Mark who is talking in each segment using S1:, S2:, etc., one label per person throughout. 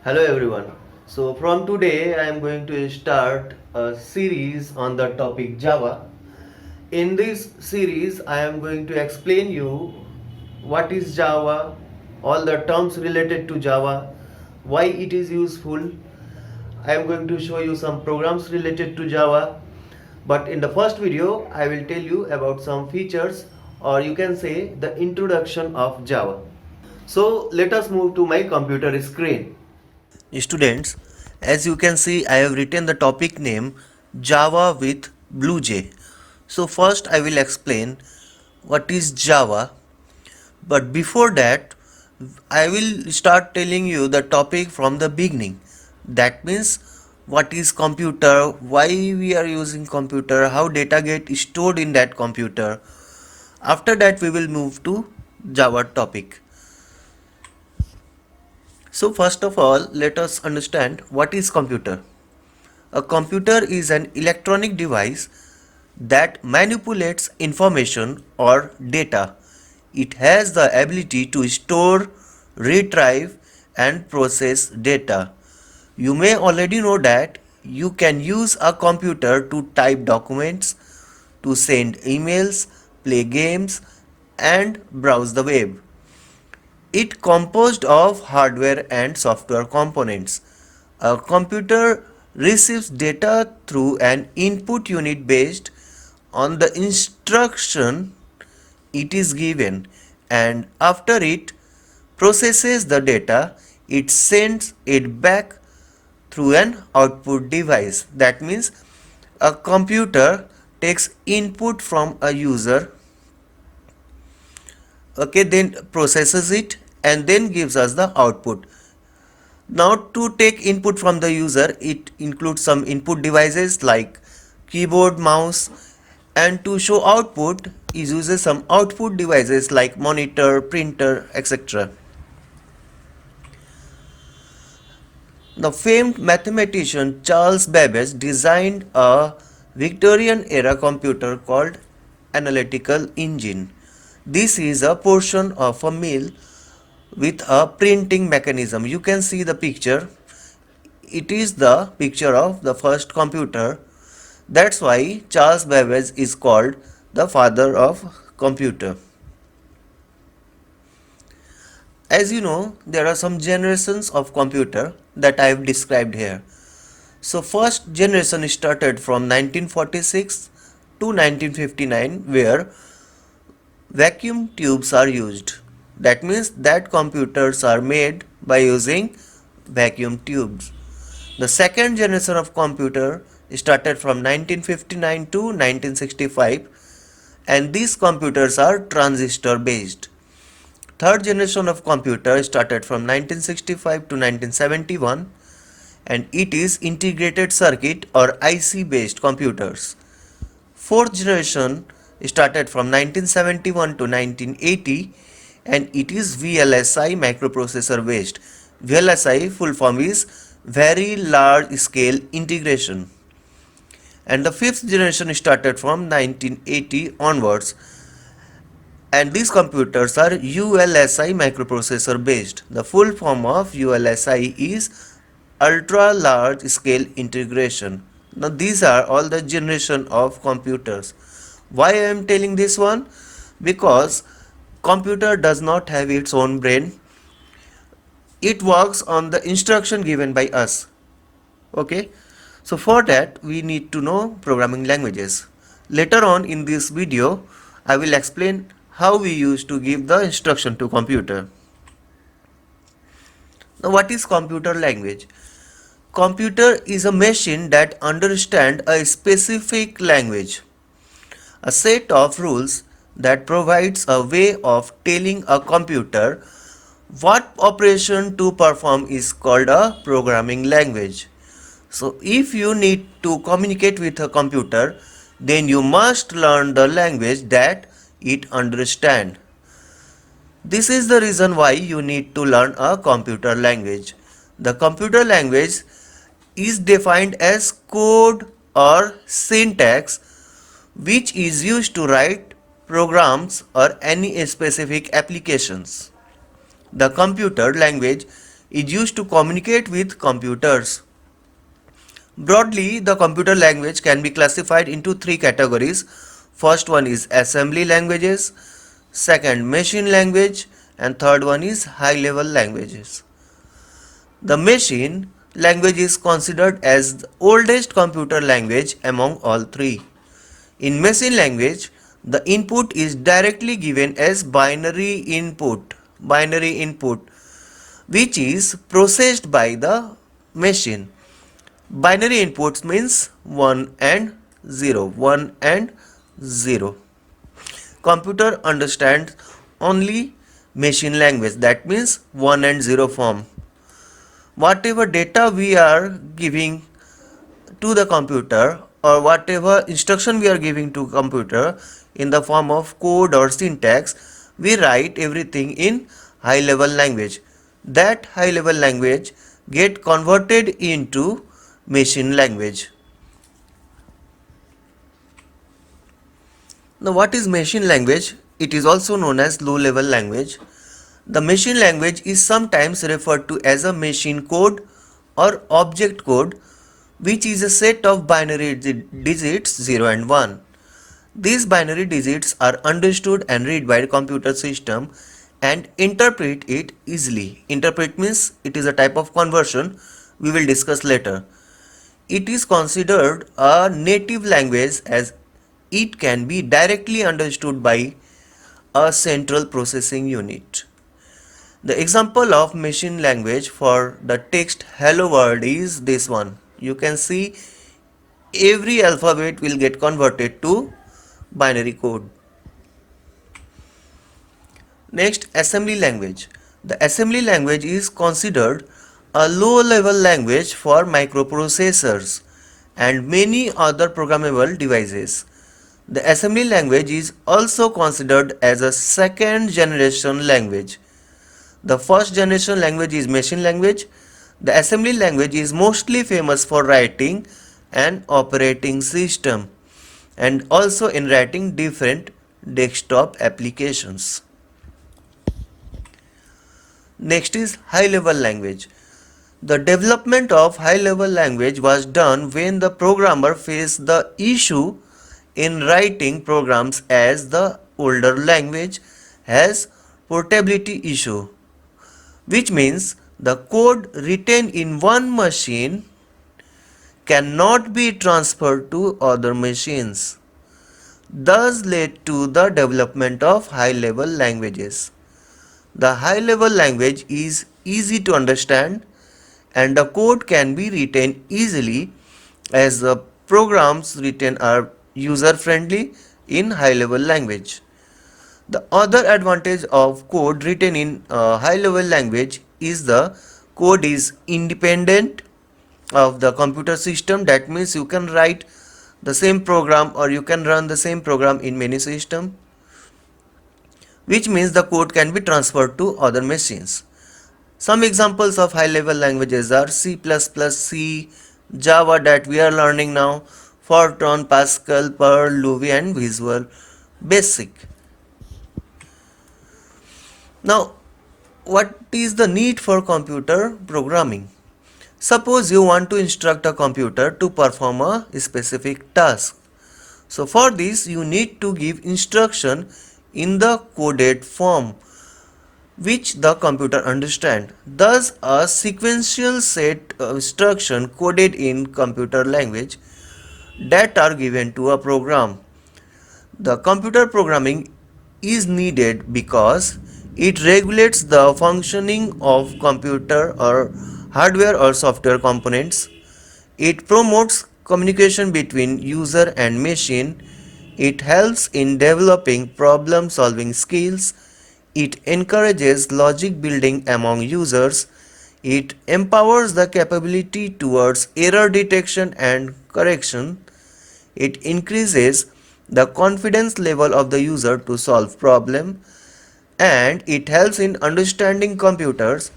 S1: Hello everyone. So from today I am going to start a series on the topic Java. In this series I am going to explain you what is Java, all the terms related to Java, why it is useful. I am going to show you some programs related to Java. But in the first video I will tell you about some features, or you can say the introduction of Java. So let us move to my computer screen. Students, as you can see, I have written the topic name Java with BlueJ. So first I will explain what is Java, but before that I will start telling you the topic from the beginning. That means what is computer, why we are using computer, how data get stored in that computer. After that we will move to Java topic. So first of all, let us understand what is computer. A computer is an electronic device that manipulates information or data. It has the ability to store, retrieve and process data. You may already know that you can use a computer to type documents, to send emails, play games and browse the web. It composed of hardware and software components. A computer receives data through an input unit based on the instruction it is given, and after it processes the data, it sends it back through an output device. That means a computer takes input from a user, okay, then processes it and then gives us the output. Now to take input from the user, it includes some input devices like keyboard, mouse, and to show output it uses some output devices like monitor, printer, etc. The famed mathematician Charles Babbage designed a Victorian era computer called analytical engine. This is a portion of a mill with a printing mechanism. You can see the picture. It is the picture of the first computer. That's why Charles Babbage is called the father of computer. As you know, there are some generations of computer that I have described here. So first generation started from 1946 to 1959, where vacuum tubes are used. That means that computers are made by using vacuum tubes. The second generation of computer started from 1959 to 1965, and these computers are transistor based. Third generation of computer started from 1965 to 1971, and it is integrated circuit or IC based computers. Fourth generation started from 1971 to 1980, and it is VLSI microprocessor based. VLSI full form is very large scale integration. And the fifth generation started from 1980 onwards, and these computers are ULSI microprocessor based. The full form of ULSI is ultra large scale integration. Now these are all the generation of computers. Why I am telling this one? Because computer does not have its own brain. It works on the instruction given by us. Okay, so for that we need to know programming languages. Later on in this video I will explain how we used to give the instruction to computer. Now what is computer language? Computer is a machine that understands a specific language, a set of rules that provides a way of telling a computer what operation to perform is called a programming language. So if you need to communicate with a computer, then you must learn the language that it understands. This is the reason why you need to learn a computer language. The computer language is defined as code or syntax which is used to write programs or any specific applications. The computer language is used to communicate with computers. Broadly, the computer language can be classified into three categories. First one is assembly languages, second machine language, and third one is high level languages. The machine language is considered as the oldest computer language among all three. In machine language, the input is directly given as binary input, which is processed by the machine. Binary inputs means 1 and 0, 1 and 0. Computer understands only machine language, that means 1 and 0 form. Whatever data we are giving to the computer or whatever instruction we are giving to computer in the form of code or syntax, we write everything in high level language. That high level language get converted into machine language. Now what is machine language? It is also known as low level language. The machine language is sometimes referred to as a machine code or object code, which is a set of binary digits 0 and 1. These binary digits are understood and read by the computer system and interpret it easily. Interpret means it is a type of conversion we will discuss later. It is considered a native language as it can be directly understood by a central processing unit. The example of machine language for the text hello world is this one. You can see every alphabet will get converted to binary code. Next, assembly language. The assembly language is considered a low level language for microprocessors and many other programmable devices. The assembly language is also considered as a second generation language. The first generation language is machine language. The assembly language is mostly famous for writing an operating system and also in writing different desktop applications. Next is high level language. The development of high level language was done when the programmer faced the issue in writing programs as the older language has portability issue, which means the code written in one machine cannot be transferred to other machines, thus led to the development of high level languages. The high level language is easy to understand and the code can be written easily as the programs written are user friendly in high level language. The other advantage of code written in high level language is the code is independent of the computer system. That means you can write the same program or you can run the same program in many systems, which means the code can be transferred to other machines. Some examples of high level languages are C++, C, Java that we are learning now, Fortran, Pascal, Perl, Louis and Visual Basic. Now, what is the need for computer programming? Suppose you want to instruct a computer to perform a specific task. So for this you need to give instruction in the coded form which the computer understand. Thus a sequential set of instruction coded in computer language that are given to a program. The computer programming is needed because it regulates the functioning of computer or hardware or software components. It promotes communication between user and machine. It helps in developing problem solving skills. It encourages logic building among users. It empowers the capability towards error detection and correction. It increases the confidence level of the user to solve problem, and it helps in understanding computers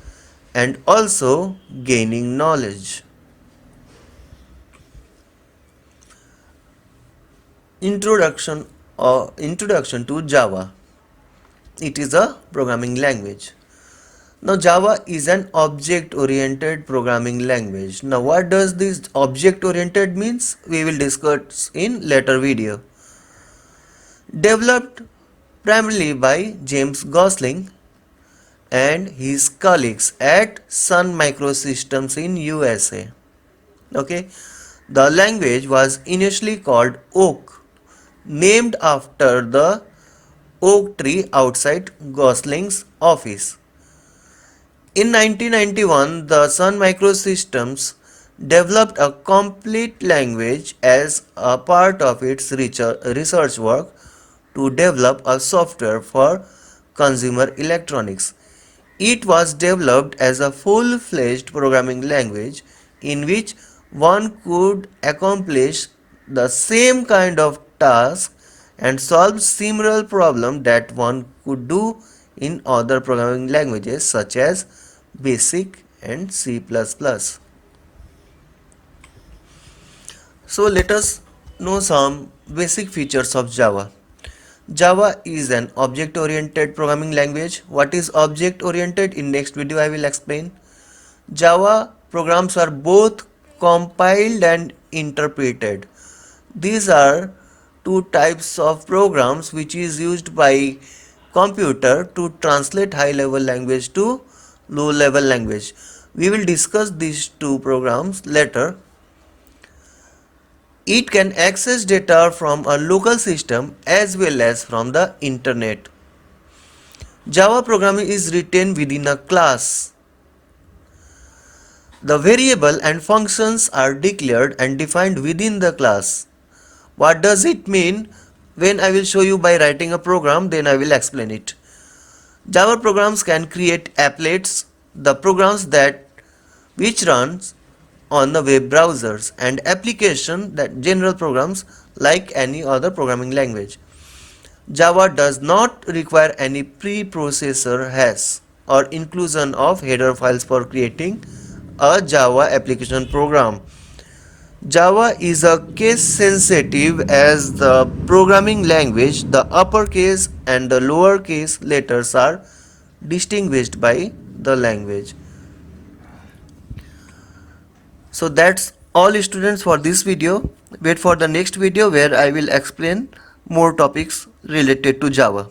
S1: and also gaining knowledge. Introduction to Java. It is a programming language. Now Java is an object-oriented programming language. Now what does this object-oriented means? We will discuss in later video. Developed primarily by James Gosling and his colleagues at Sun Microsystems in USA. Okay, the language was initially called Oak, named after the oak tree outside Gosling's office. In 1991, the Sun Microsystems developed a complete language as a part of its research work to develop a software for consumer electronics. It was developed as a full-fledged programming language in which one could accomplish the same kind of task and solve similar problems that one could do in other programming languages such as BASIC and C++. So let us know some basic features of Java. Java is an object-oriented programming language. What is object-oriented? In next video I will explain. Java programs are both compiled and interpreted. These are two types of programs which is used by computer to translate high level language to low level language. We will discuss these two programs later. It can access data from a local system as well as from the internet. Java programming is written within a class. The variable and functions are declared and defined within the class. What does it mean? When I will show you by writing a program, then I will explain it. Java programs can create applets, the programs which runs on the web browsers, and application that general programs like any other programming language. Java does not require any preprocessor hash or inclusion of header files for creating a Java application program. Java is a case sensitive as the programming language. The uppercase and the lowercase letters are distinguished by the language. So that's all students for this video. Wait for the next video where I will explain more topics related to Java.